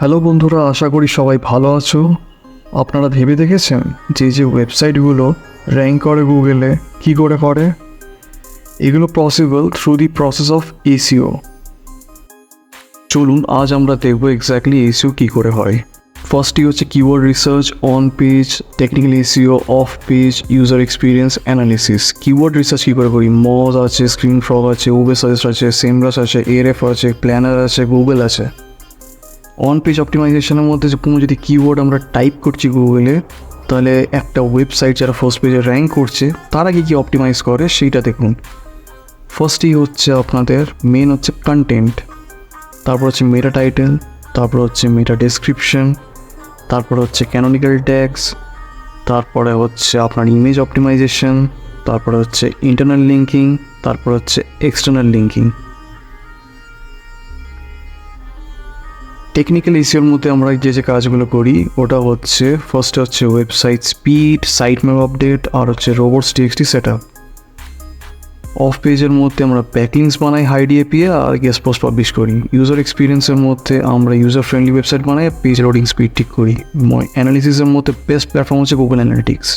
Hello বন্ধুরা, আশা করি সবাই ভালো আছো। আপনারা ভেবে দেখেছেন যে ওয়েবসাইটগুলো র্যাঙ্ক করে গুগলে কী করে এগুলো possible through the process of SEO. চলুন আজ আমরা দেখব এক্স্যাক্টলি এসইও কী করে হয়। ফার্স্টই হচ্ছে keyword research, on page, technical SEO, off page, user experience analysis. Keyword research কী করে করি? মজ আছে, স্ক্রিন ফ্রগ আছে, উবে সাজেস্ট আছে, সেমরাস আছে, এরএফ আছে, প্ল্যানার আছে, গুগল আছে। অন পেজ অপটিমাইজেশনের মধ্যে কোনো যদি কিওয়ার্ড আমরা টাইপ করছি গুগলে, তাহলে একটা ওয়েবসাইট যারা ফার্স্ট পেজে র্যাঙ্ক করছে তারা কী অপটিমাইজ করে সেইটা দেখুন। ফার্স্টই হচ্ছে আপনাদের মেন হচ্ছে কন্টেন্ট, তারপর হচ্ছে মেটা টাইটেল, তারপর হচ্ছে মেটা ডেসক্রিপশন, তারপর হচ্ছে ক্যানোনিক্যাল ট্যাগস, তারপরে হচ্ছে আপনার ইমেজ অপটিমাইজেশন, তারপরে হচ্ছে ইন্টারনাল লিঙ্কিং, তারপর হচ্ছে এক্সটার্নাল লিঙ্কিং। টেকনিক্যাল এসইওর মধ্যে আমরা যে কাজগুলো করি ওটা হচ্ছে ফার্স্টে হচ্ছে website speed, site map update, আর হচ্ছে robots TXT set up. Off পেজের মধ্যে আমরা ব্যাকলিংস বানাই, হাইড এপিএ আর গেস্ট পোস্ট পাবলিশ করি। ইউজার এক্সপিরিয়েন্সের মধ্যে আমরা ইউজার ফ্রেন্ডলি ওয়েবসাইট বানাই, পেজ লোডিং স্পিড ঠিক করি। অ্যানালিসিসের মধ্যে বেস্ট প্ল্যাটফর্ম হচ্ছে গুগল অ্যানালিটিক্স।